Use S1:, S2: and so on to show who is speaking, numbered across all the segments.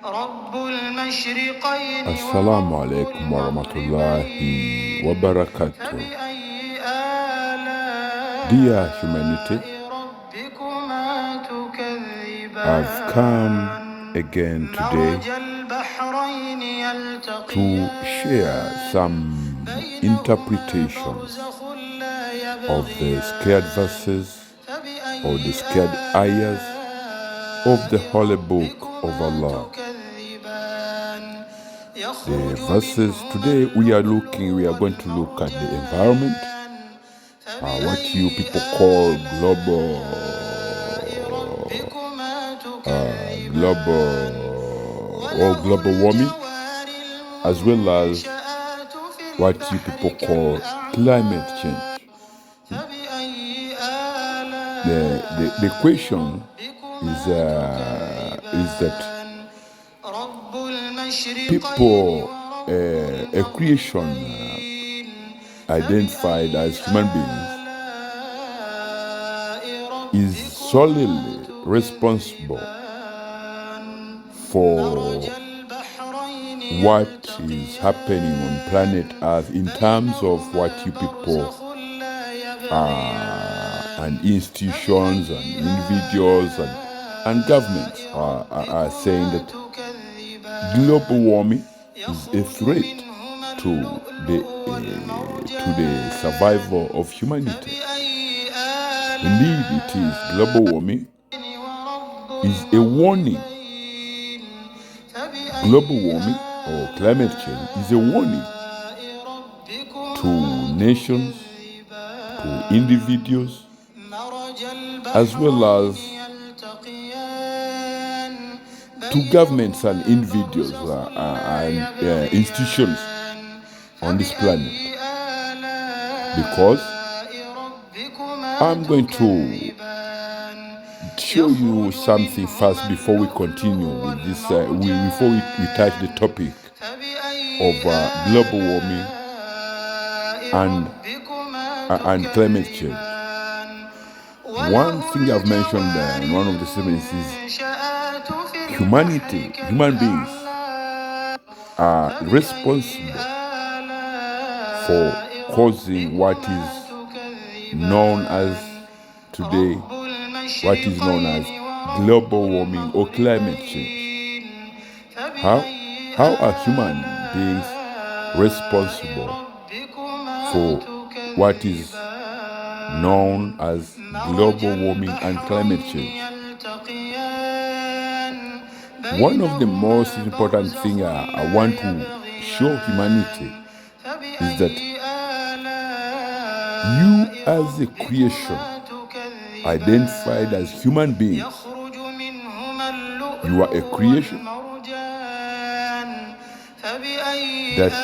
S1: Assalamu alaikum warahmatullahi wabarakatuh. Dear humanity, I've come again today to share some interpretations of the scared verses or the scared ayahs of the Holy Book of Allah. The verses today we are going to look at the environment, what you people call global warming, as well as what you people call climate change. The question is that people, a creation identified as human beings, is solely responsible for what is happening on planet Earth in terms of what you people and institutions and individuals and governments are saying that global warming is a threat to the survival of humanity. Indeed, it is. Global warming is a warning. Global warming or climate change is a warning to nations, to individuals, as well as to governments and individuals and institutions on this planet. Because I'm going to show you something first before we continue with this, before we touch the topic of global warming and climate change. One thing I've mentioned in one of the statements is human beings are responsible for causing what is known as today, what is known as global warming or climate change. How are human beings responsible for what is known as global warming and climate change? One of the most important things I want to show humanity is that you as a creation identified as human beings, you are a creation that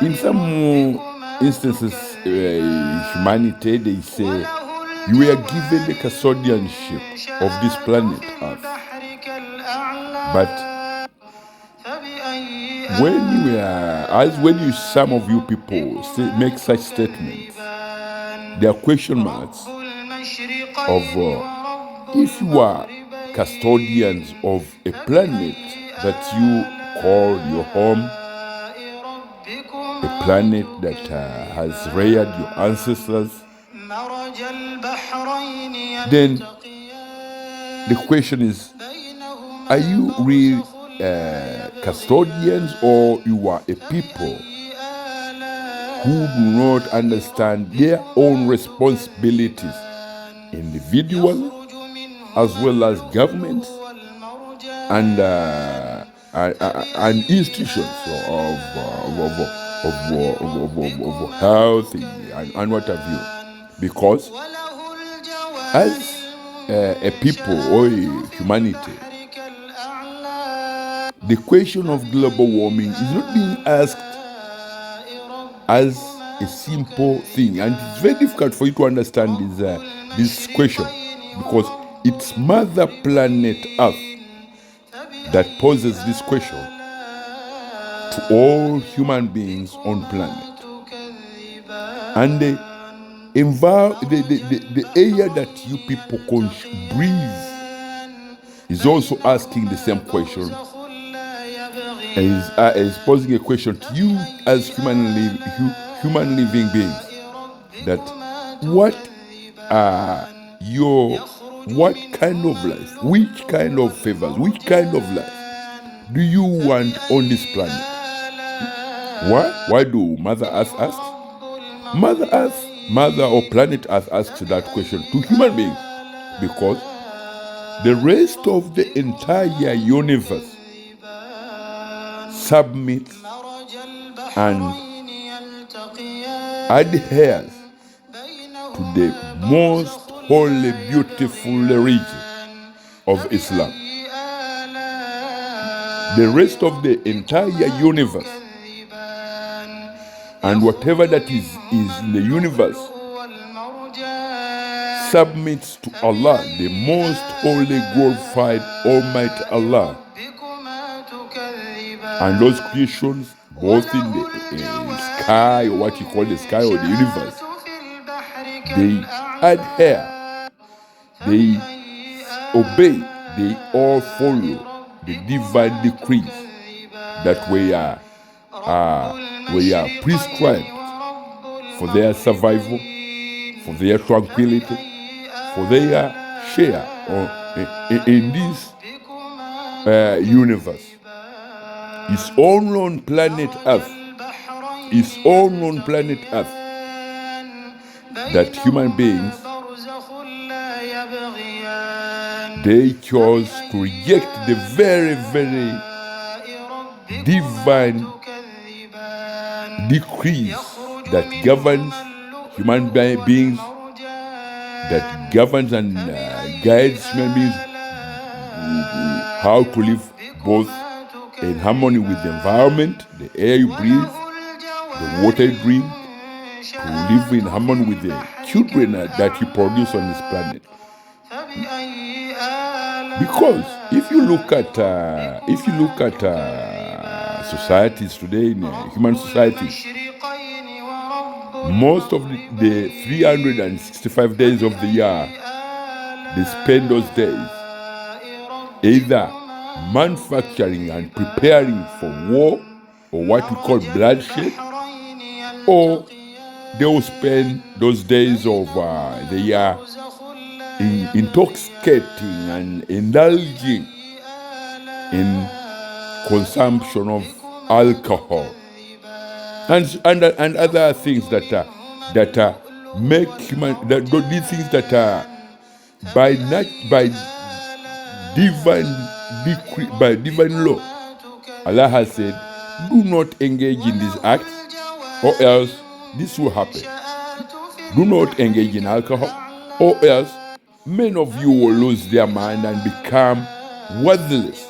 S1: in some instances humanity, they say you were given the custodianship of this planet Earth. But when some of you people make such statements, there are question marks of if you are custodians of a planet that you call your home, a planet that has reared your ancestors, then the question is, are you real custodians, or you are a people who do not understand their own responsibilities, individually as well as governments and institutions of health and what have you? Because as a people or a humanity, the question of global warming is not being asked as a simple thing, and it's very difficult for you to understand this question, because it's Mother Planet Earth that poses this question to all human beings on planet. And the air that you people breathe is also asking the same question, and is posing a question to you as human living beings, that what are what kind of life, which kind of favors, which kind of life do you want on this planet? Why do Mother Earth ask? Mother or planet Earth asks that question to human beings because the rest of the entire universe submits and adheres to the most holy, beautiful religion of Islam. The rest of the entire universe and whatever that is in the universe submits to Allah, the most holy, glorified, almighty Allah. And those creations, both in the sky, or what you call the sky or the universe, they adhere, they obey, they all follow the divine decrees that we are prescribed for their survival, for their tranquility, for their share in this universe. It's all on planet Earth. It's all on planet Earth that human beings, they chose to reject the very, very divine decrees that governs human beings, that governs and guides human beings how to live both in harmony with the environment, the air you breathe, the water you drink, to live in harmony with the children that you produce on this planet. Because if you look at societies today, in human societies, most of the 365 days of the year, they spend those days either manufacturing and preparing for war, or what we call bloodshed, or they will spend those days of the year intoxicating and indulging in consumption of alcohol and other things that make human, these things that are by divine decree, by divine law. Allah has said, do not engage in these acts, or else this will happen. Do not engage in alcohol, or else many of you will lose their mind and become worthless,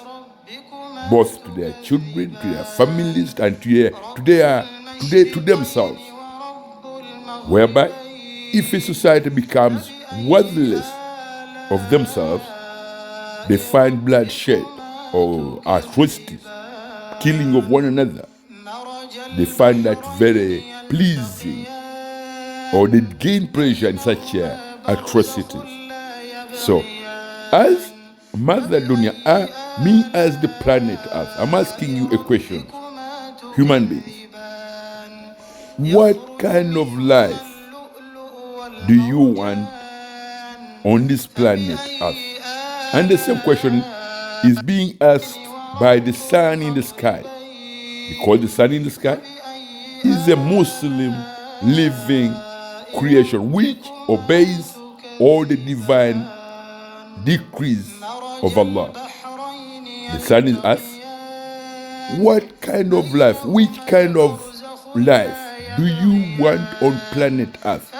S1: both to their children, to their families, and to themselves. Whereby, if a society becomes worthless of themselves, they find bloodshed or atrocities, killing of one another. They find that very pleasing, or they gain pleasure in such atrocities. So, as Mother Dunya, me as the planet Earth, I'm asking you a question, human beings. What kind of life do you want on this planet Earth? And the same question is being asked by the sun in the sky, because the sun in the sky is a Muslim living creation which obeys all the divine decrees of Allah. The sun is us. What kind of life, which kind of life do you want on planet Earth?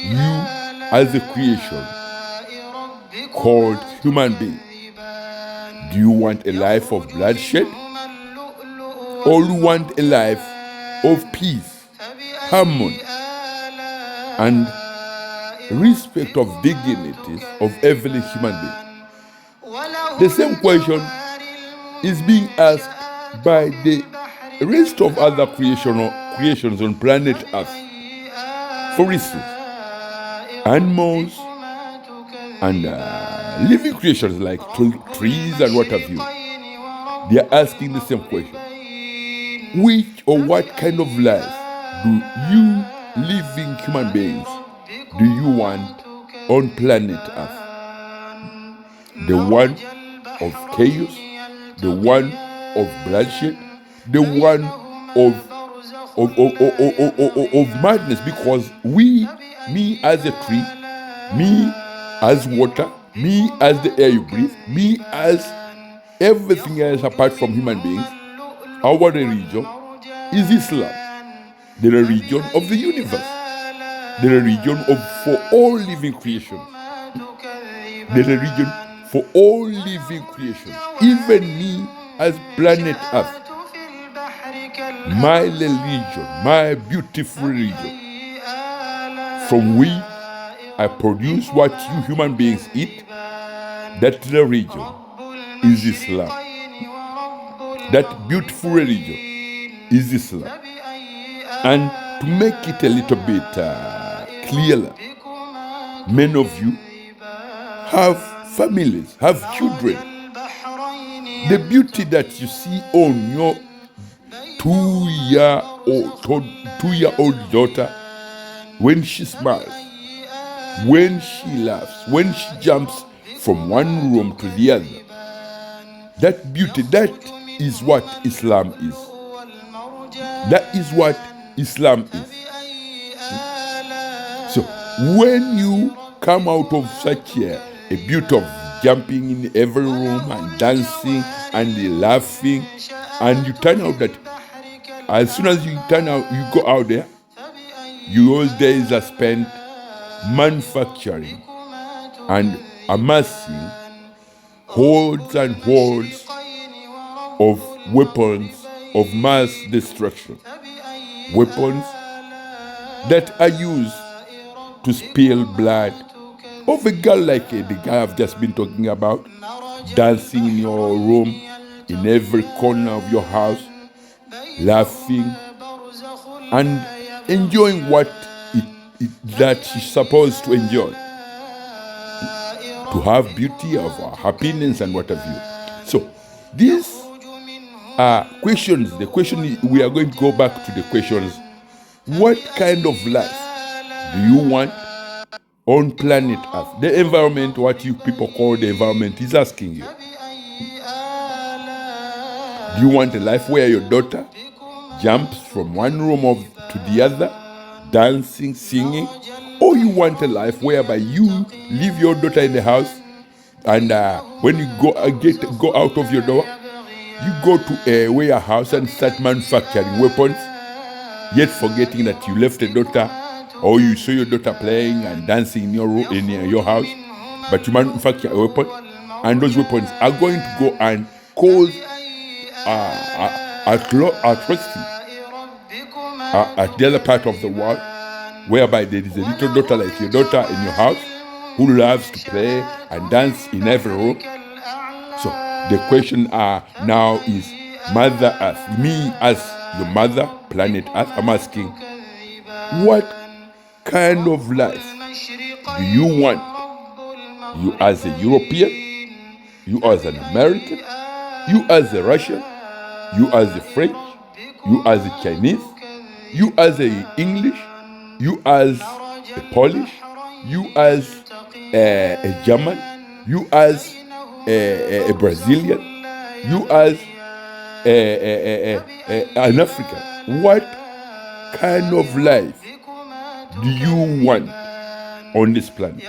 S1: You as a creation called human being. Do you want a life of bloodshed? Or do you want a life of peace, harmony, and respect of dignities of every human being? The same question is being asked by the rest of other creations on planet Earth. For instance, animals and living creatures like trees and what have you, they are asking the same question. Which or what kind of life do you living human beings do you want on planet Earth? The one of chaos, the one of bloodshed, the one of madness, because me as a tree, me as water, me as the air you breathe, me as everything else apart from human beings, our religion is Islam, the religion of the universe, the religion for all living creation, the religion for all living creation, even me as planet Earth. My religion, my beautiful religion, from which I produce what you human beings eat, that religion is Islam. That beautiful religion is Islam. And to make it a little bit clearer, many of you have families, have children. The beauty that you see on your 2-year-old daughter, when she smiles, when she laughs, when she jumps from one room to the other, that beauty, that is what Islam is. That is what Islam is. So when you come out of such a beauty of jumping in every room and dancing and laughing, and you turn out that as soon as you go out there, your days are spent manufacturing and amassing hordes and hordes of weapons of mass destruction, weapons that are used to spill blood of a girl like the guy I've just been talking about, dancing in your room, in every corner of your house, laughing and enjoying what that she's supposed to enjoy, to have beauty, of happiness and what have you. So these are questions. The question, we are going to go back to the questions. What kind of life do you want on planet Earth? The environment, what you people call the environment, is asking you. Do you want a life where your daughter jumps from one room to the other, dancing, singing? Or you want a life whereby you leave your daughter in the house, and when you go out of your door, you go to a warehouse and start manufacturing weapons, yet forgetting that you left a daughter, or you saw your daughter playing and dancing in your house, but you manufacture a weapon, and those weapons are going to go and cause atrocity at the other part of the world, whereby there is a little daughter like your daughter in your house who loves to play and dance in every room. So the question now is, Mother Earth, me as your mother, planet Earth, I'm asking, what kind of life do you want? You as a European, you as an American, you as a Russian, you as a French, you as a Chinese, you as a English, you as a Polish, you as a German, you as a Brazilian, you as an African. What kind of life do you want on this planet?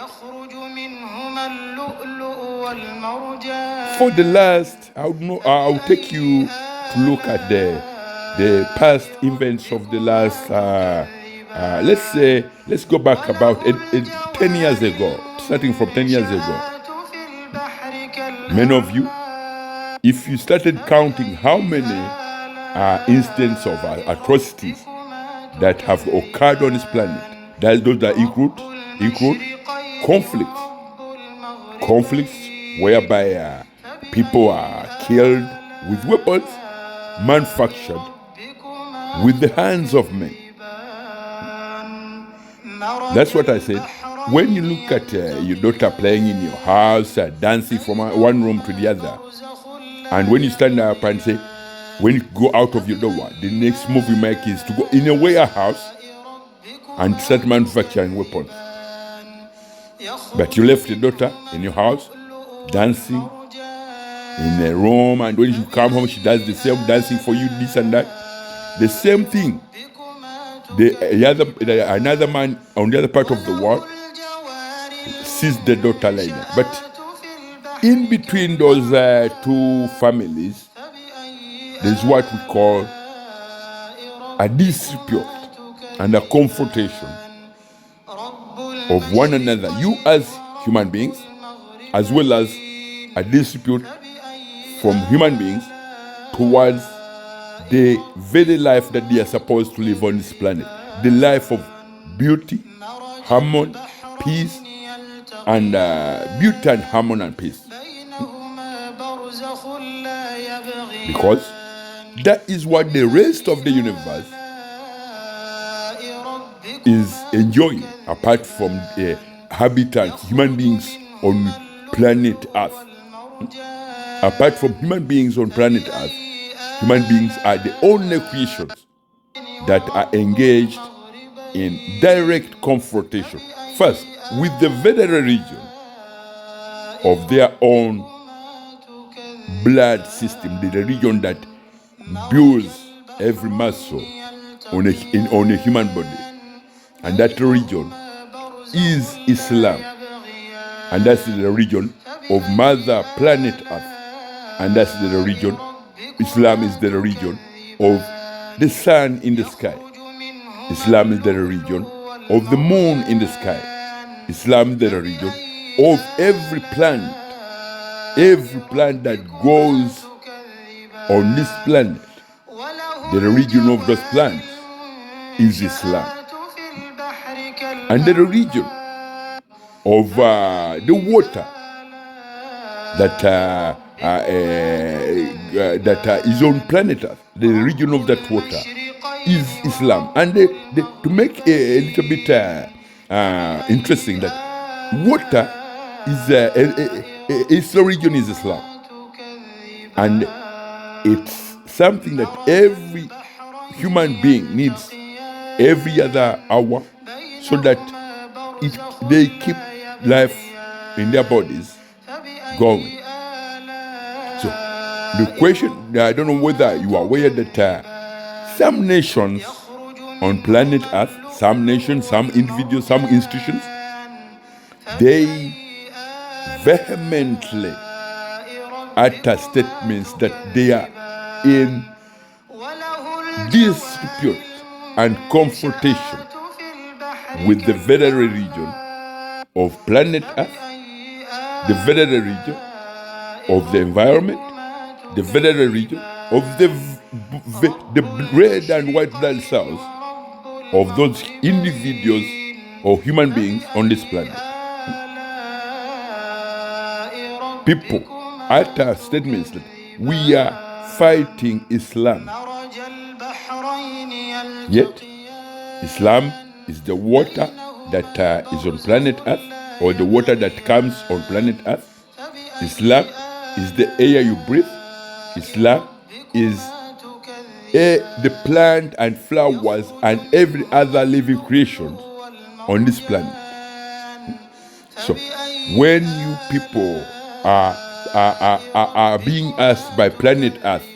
S1: For the last, I'll take you to look at the past events of the last, let's go back about 10 years ago, starting from 10 years ago. Many of you, if you started counting how many instances of atrocities that have occurred on this planet, those that include conflicts whereby people are killed with weapons manufactured with the hands of men. That's what I said. when you look at your daughter playing in your house, dancing from one room to the other, and when you stand up and say, when you go out of your door, the next move you make is to go in a warehouse and start manufacturing weapons. But you left your daughter in your house, dancing in a room, and when you come home, she does the same dancing for you, this and that. The same thing. Another man on the other part of the world sees the daughter like that. But in between those two families, there's what we call a dispute and a confrontation of one another, you as human beings, as well as a dispute from human beings towards the very life that they are supposed to live on this planet. The life of beauty, harmony, peace, and beauty and harmony and peace. Because that is what the rest of the universe is enjoying, apart from habitats, human beings on planet Earth. Apart from human beings on planet Earth, human beings are the only creatures that are engaged in direct confrontation. First, with the very region of their own blood system, the region that builds every muscle on a human body. And that region is Islam. And that's the region of Mother Planet Earth. And that's the region, Islam is the region of the sun in the sky. Islam is the region of the moon in the sky. Islam is the region of every plant that grows on this planet. The region of those plants is Islam. And the region of the water that is on planet Earth, the region of that water is Islam. And to make a little bit interesting, that water is its region is Islam, and it's something that every human being needs every other hour, so that they keep life in their bodies going. So the question, I don't know whether you are aware that some nations on planet Earth, some nations, some individuals, some institutions, they vehemently utter statements that they are in dispute and confrontation with the very region of planet Earth, the very region of the environment, the very region of the red and white blood cells of those individuals or human beings on this planet. People utter statements that we are fighting Islam. Yet, Islam is the water that is on planet Earth, or the water that comes on planet Earth. Islam is the air you breathe. Islam is the plant and flowers and every other living creation on this planet. So, when you people are being asked by planet Earth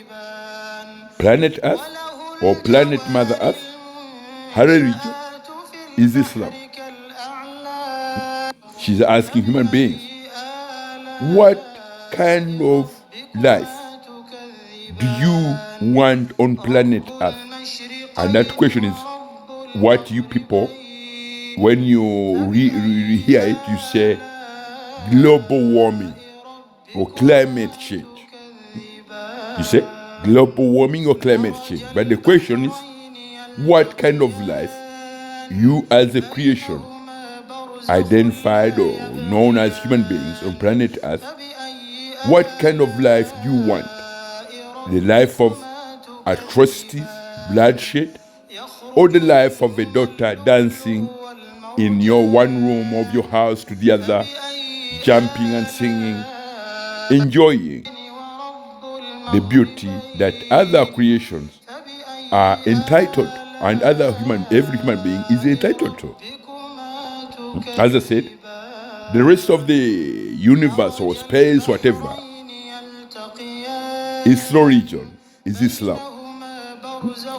S1: or planet Mother Earth, her religion is Islam. She's asking human beings, what kind of life do you want on planet Earth? And that question is what you people, when you hear it, you say global warming or climate change. You say global warming or climate change. But the question is, what kind of life you as a creation identified or known as human beings on planet Earth, what kind of life do you want? The life of atrocities, bloodshed, or the life of a daughter dancing in your one room of your house to the other, jumping and singing, enjoying the beauty that other creations are entitled, and every human being is entitled to. As I said, the rest of the universe or space, whatever, its origin is Islam.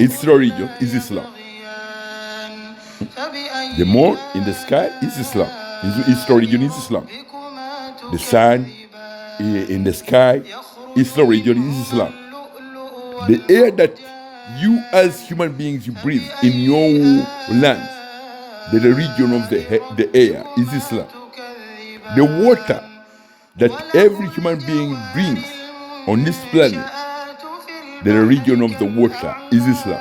S1: Its origin is Islam. The moon in the sky is Islam. Its origin is Islam. The sun in the sky, its origin is Islam. The air that you as human beings you breathe in your lands, the region of the air is Islam. The water that every human being drinks on this planet, the region of the water is Islam.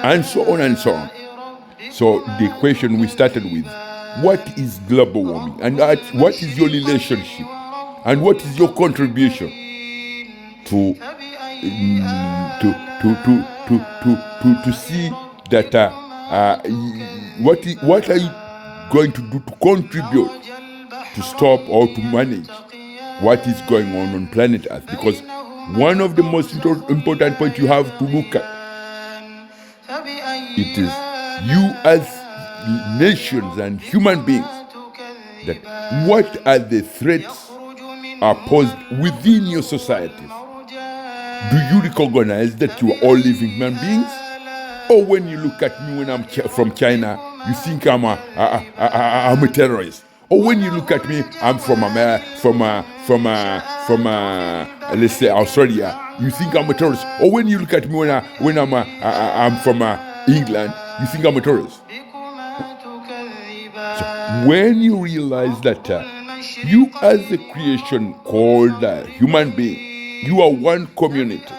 S1: And so on and so on. So the question we started with, what is global warming? And what is your relationship? And what is your contribution to see that what are you going to do to contribute to stop or to manage what is going on planet Earth? Because one of the most important points you have to look at, it is you as nations and human beings, that what are the threats are posed within your societies? Do you recognize that you are all living human beings? Or when you look at me when I'm from China, you think I'm a terrorist? Or when you look at me, I'm from let's say Australia, you think I'm a terrorist? Or when you look at me when I'm from England, you think I'm a terrorist? So when you realize that you as a creation called human being, you are one community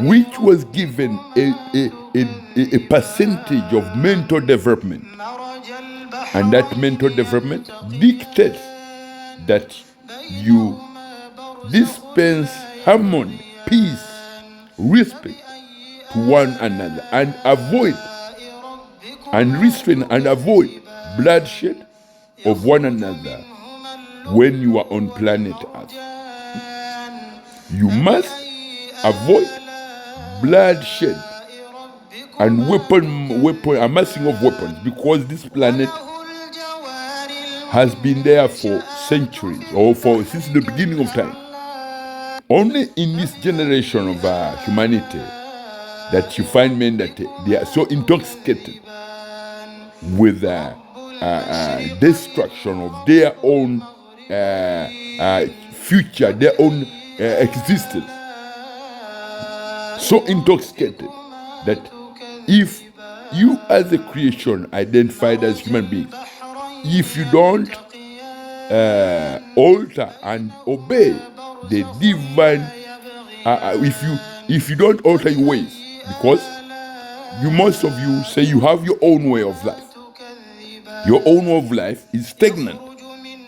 S1: which was given a percentage of mental development, and that mental development dictates that you dispense harmony, peace, respect to one another, and avoid and restrain and avoid bloodshed of one another when you are on planet Earth. You must avoid bloodshed and amassing of weapons, because this planet has been there for centuries, or since the beginning of time. Only in this generation of humanity that you find men that they are so intoxicated with destruction of their own future, their own existence. So intoxicated that if you as a creation identified as human beings, if you don't alter and obey the divine, if you don't alter your ways, because most of you say you have your own way of life. Your own way of life is stagnant,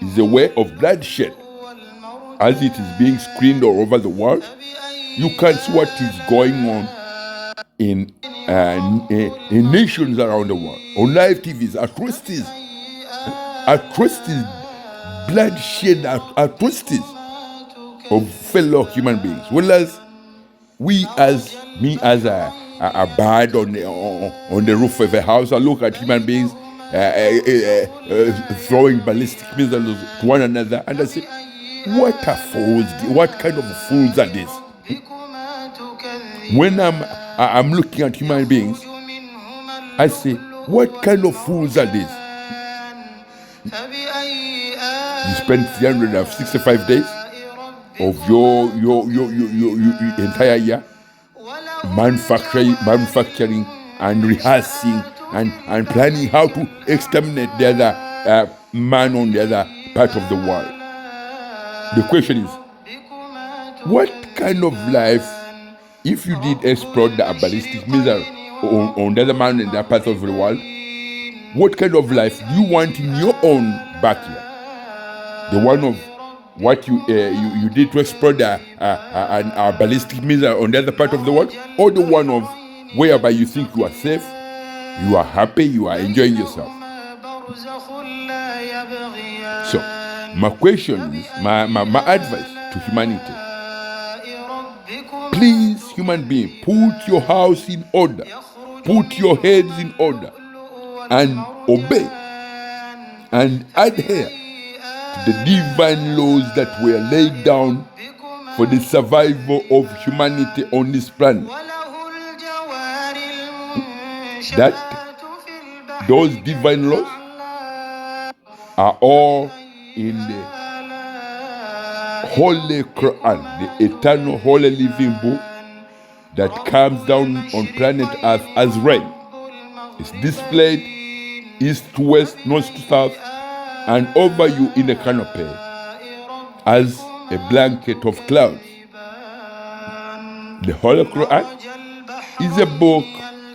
S1: is a way of bloodshed. As it is being screened all over the world, you can see what is going on in nations around the world. On live TVs, atrocities, bloodshed, atrocities of fellow human beings. Whereas me as a bird on the roof of a house, I look at human beings throwing ballistic missiles to one another, and I say, what are fools? What kind of fools are these? When I'm looking at human beings, I say, what kind of fools are these? You spend 365 days of your entire year manufacturing and rehearsing and planning how to exterminate the other man on the other part of the world. The question is, what kind of life, if you did explode the ballistic missile on the other man in that part of the world, what kind of life do you want in your own backyard? The one of what you did to explode a ballistic missile on the other part of the world, or the one of whereby you think you are safe, you are happy, you are enjoying yourself. So, my question is, my advice to humanity, please, human being, put your house in order, put your heads in order, and obey and adhere to the divine laws that were laid down for the survival of humanity on this planet. That those divine laws are all in the Holy Quran, the eternal holy living book that comes down on planet Earth as rain. It's displayed east to west, north to south, and over you in a canopy as a blanket of clouds. The Holy Quran is a book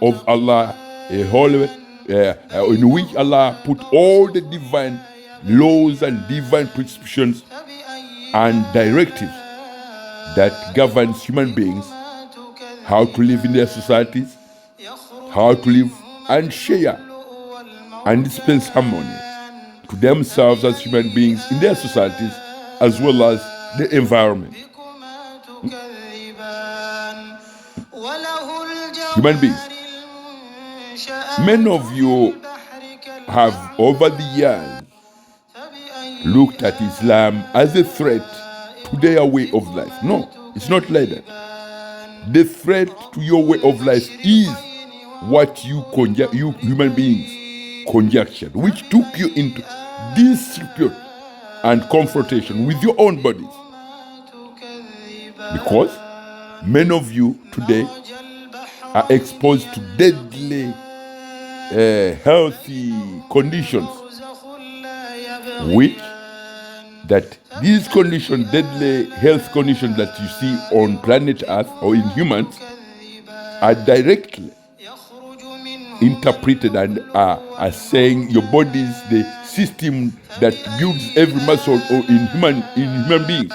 S1: of Allah, a holy, in which Allah put all the divine laws and divine prescriptions and directives that governs human beings, how to live in their societies, how to live and share and dispense harmony to themselves as human beings in their societies as well as the environment. Human beings, many of you have over the years looked at Islam as a threat to their way of life. No, it's not like that. The threat to your way of life is what you human beings conjectured, which took you into dispute and confrontation with your own bodies. Because many of you today are exposed to deadly healthy conditions, which that these conditions, deadly health conditions that you see on planet Earth or in humans, are directly interpreted and are saying your body is the system that builds every muscle in human beings,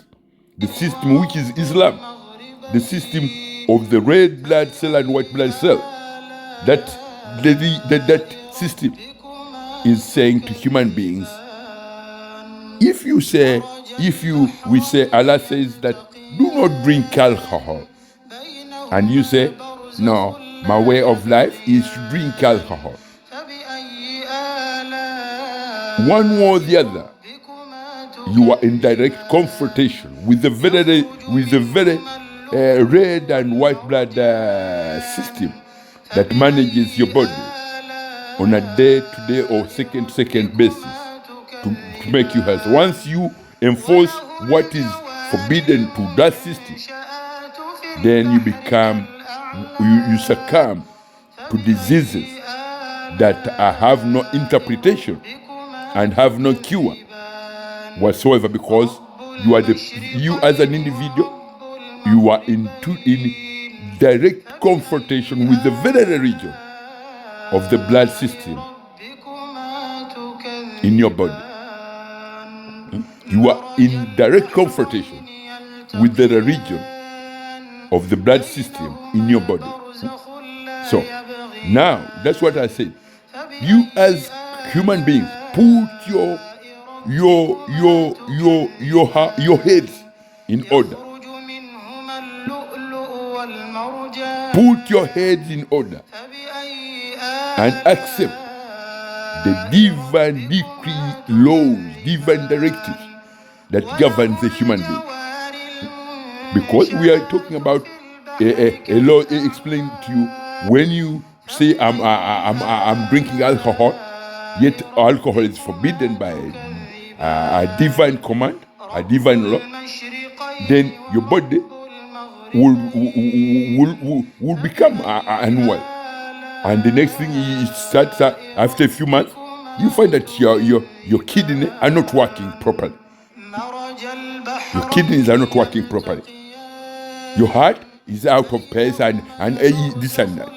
S1: the system which is Islam, the system of the red blood cell and white blood cell. That system is saying to human beings, we say Allah says that do not drink alcohol, and you say no, my way of life is to drink alcohol. One or the other, you are in direct confrontation with the very red and white blood system that manages your body on a day-to-day or second-to-second basis to make you healthy. Once you enforce what is forbidden to that system, then you succumb to diseases that have no interpretation and have no cure whatsoever, because you as an individual, you are in direct confrontation with the very region of the blood system in your body. You are in direct confrontation with the region of the blood system in your body. So now that's what I said. You as human beings, put your heads in order. Put your heads in order and accept the divine decree, laws, divine directives that governs the human being. Because we are talking about a law explained to you. When you say I'm drinking alcohol, yet alcohol is forbidden by a divine command, a divine law, then your body will become unwell. And the next thing is starts after a few months, you find that your kidneys are not working properly. Your kidneys are not working properly. Your heart is out of pace and this and that.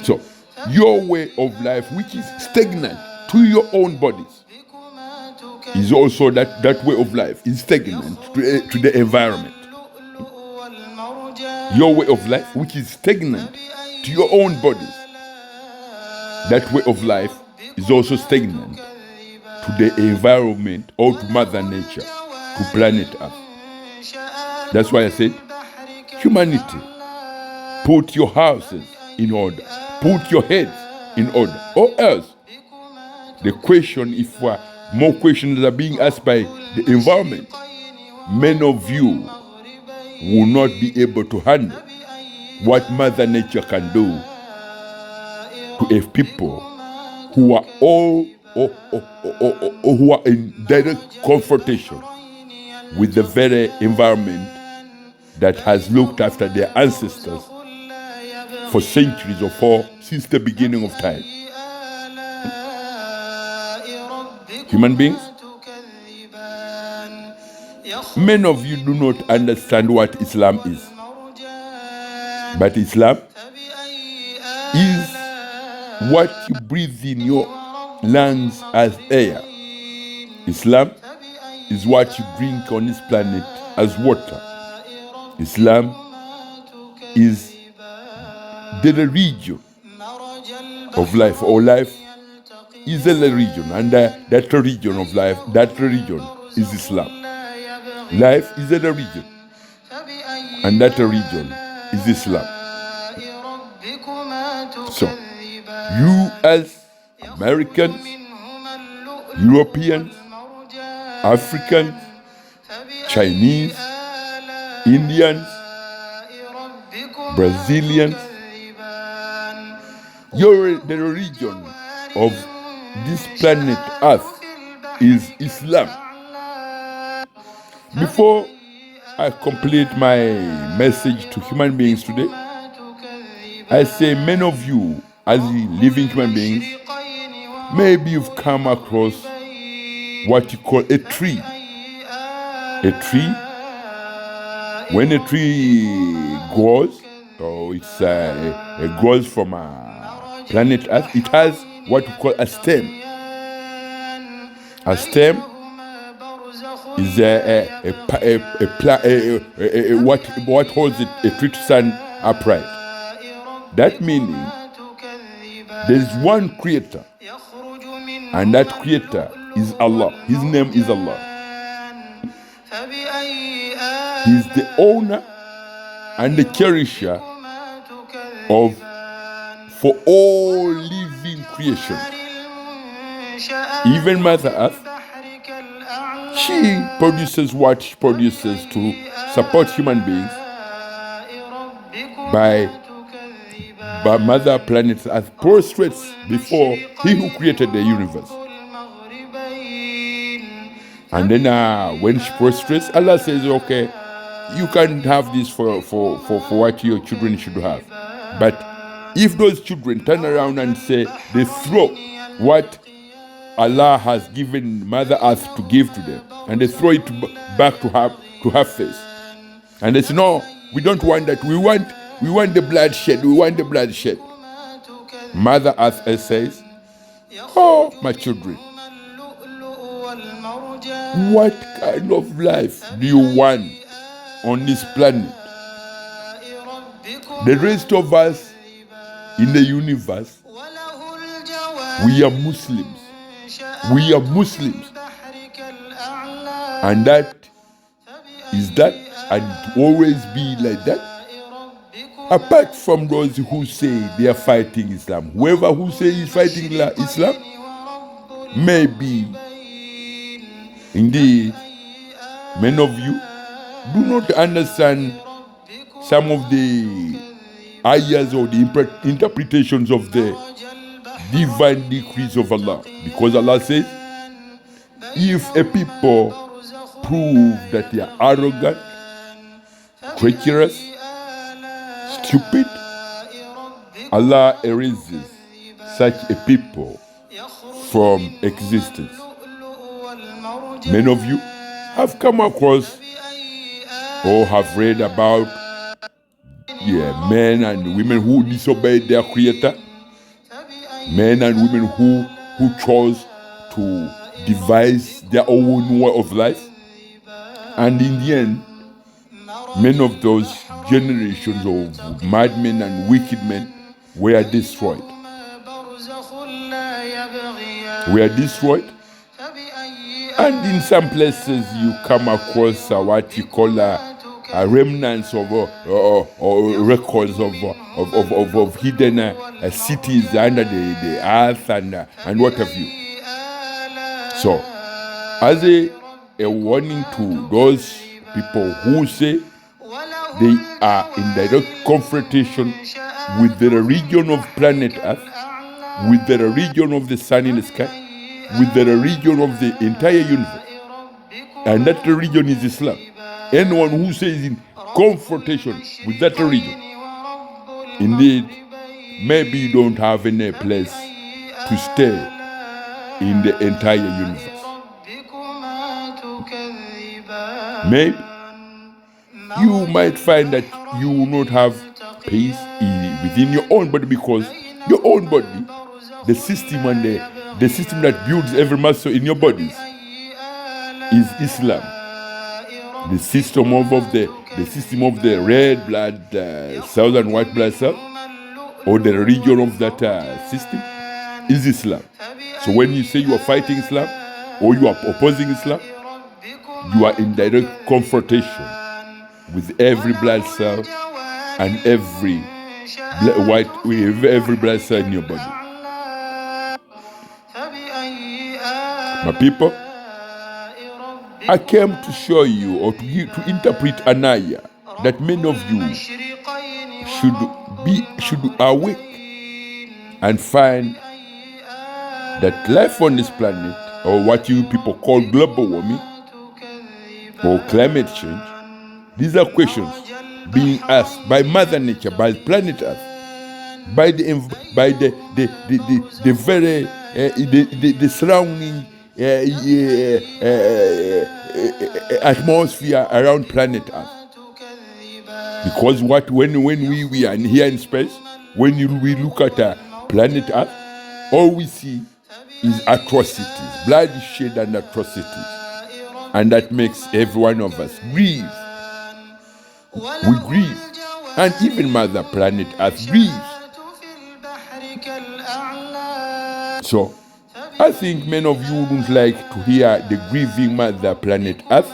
S1: So your way of life, which is stagnant to your own bodies, is also that way of life is stagnant to the environment. your way of life, which is stagnant to your own bodies, that way of life is also stagnant to the environment or to Mother Nature, to planet Earth. That's why I said, humanity, put your houses in order, put your heads in order, or else the question, if more questions are being asked by the environment, many of you will not be able to handle what Mother Nature can do to a people who are who are in direct confrontation with the very environment that has looked after their ancestors for centuries or since the beginning of time. Human beings, many of you do not understand what Islam is. But Islam is what you breathe in your lungs as air. Islam is what you drink on this planet as water. Islam is the religion of life, or life is a religion, and that religion of life, that religion is Islam. Life is a religion, and that religion is Islam. So, you as Americans, Europeans, Africans, Chinese, Indians, Brazilians, the religion of this planet Earth is Islam. Before I complete my message to human beings today, I say many of you as living human beings, maybe you've come across what you call a tree. A tree, when a tree grows, or it grows from planet Earth, it has what we call a stem. A stem is what holds a tree to stand upright. That meaning there is one creator, and that creator is Allah. His name is Allah. He is the owner and the cherisher for all living creation. Even Mother Earth, she produces what she produces to support human beings by Mother Planet Earth prostrates before He who created the universe. And then when she prostrates, Allah says, okay, you can have this for what your children should have. But if those children turn around and say they throw what Allah has given Mother Earth to give to them, and they throw it back to her face, and they say, no, we don't want that. We want the bloodshed. We want the bloodshed. Mother Earth says, oh, my children, what kind of life do you want on this planet? The rest of us in the universe, we are Muslims. We are Muslims. And that is that, and it will always be like that. Apart from those who say they are fighting Islam, whoever who says he's fighting Islam, maybe indeed many of you do not understand some of the ayahs or the interpretations of the divine decrees of Allah. Because Allah says, if a people prove that they are arrogant, treacherous, stupid, Allah erases such a people from existence. Many of you have come across or have read about men and women who disobeyed their creator, men and women who chose to devise their own way of life, and in the end many of those generations of madmen and wicked men were destroyed. Were destroyed. And in some places you come across what you call remnants of or records of hidden cities under the earth and what have you. So, as a warning to those people who say they are in direct confrontation with the religion of planet Earth, with the religion of the sun in the sky, with the religion of the entire universe, and that religion is Islam. Anyone who says in confrontation with that religion, indeed, maybe you don't have any place to stay in the entire universe. Maybe you might find that you will not have peace within your own body, because your own body, the system and the system that builds every muscle in your bodies, is Islam. The system of the red blood cells and white blood cells, or the religion of that system, is Islam. So when you say you are fighting Islam or you are opposing Islam, you are in direct confrontation with every blood cell and every blood cell in your body. My people, I came to show you, or to interpret an ayah that many of you should awake and find that life on this planet, or what you people call global warming or climate change, these are questions being asked by Mother Nature, by planet Earth, by the surrounding atmosphere around planet Earth. Because when we are here in space, when we look at planet Earth, all we see is atrocities, bloodshed and atrocities. And that makes every one of us grieve. We grieve. And even Mother Planet Earth grieves. So, I think many of you wouldn't like to hear the grieving Mother Planet Earth.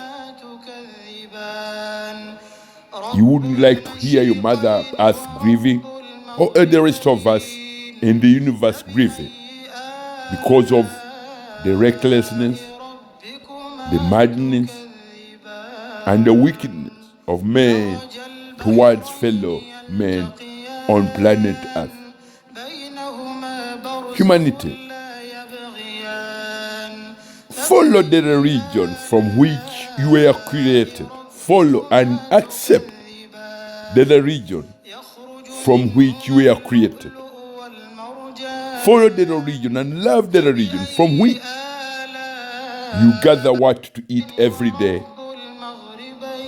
S1: You wouldn't like to hear your Mother Earth grieving, or the rest of us in the universe grieving, because of the recklessness, the madness, and the wickedness of men towards fellow men on planet Earth. Humanity, follow the religion from which you were created. Follow and accept the religion from which you were created. Follow the religion and love the religion from which you gather what to eat every day.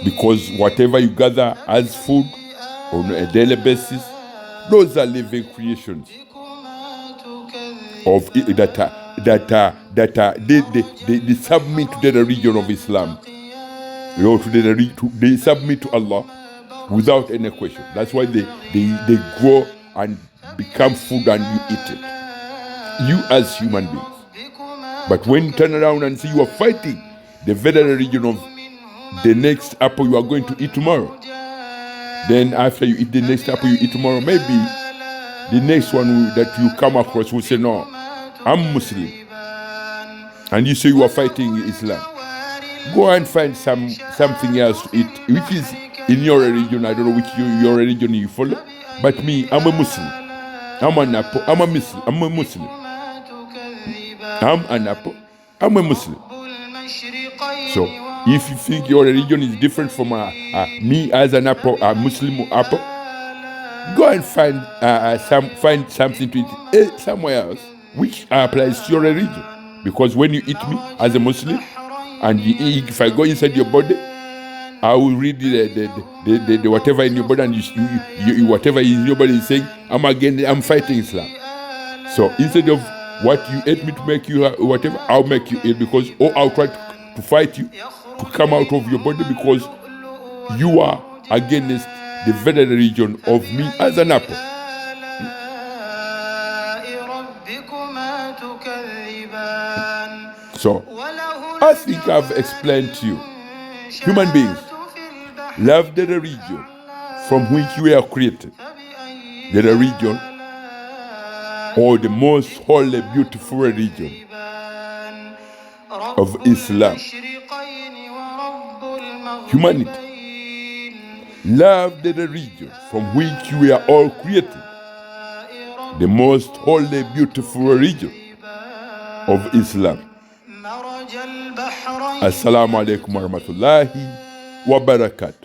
S1: Because whatever you gather as food on a daily basis, those are living creations of they submit to the religion of Islam. They submit to Allah without any question. That's why they grow and become food and you eat it. You as human beings. But when you turn around and see you are fighting the very religion of the next apple you are going to eat tomorrow, then after you eat the next apple you eat tomorrow, maybe the next one that you come across will say, no, I'm Muslim. And you say you are fighting Islam. Go and find something else to eat, which is in your religion. I don't know which your religion you follow, but me, I'm a Muslim. I'm an apple. I'm a Muslim. I'm a Muslim. I'm an apple. I'm a Muslim. So, if you think your religion is different from me as an apple, a Muslim apple, go and find something to eat somewhere else which applies to your religion. Because when you eat me as a Muslim, and if I go inside your body, I will read the whatever in your body, and you whatever in your body is saying, I'm fighting Islam. So instead of what you ate me to make you whatever, I'll make you eat, because I'll try to fight you to come out of your body, because you are against the very religion of me as an apple. So, I think I've explained to you. Human beings love the religion from which we are created. The religion, or the most holy, beautiful religion of Islam. Humanity love the religion from which we are all created. The most holy, beautiful religion of Islam. Assalamu alaikum wa rahmatullahi wa barakatuh.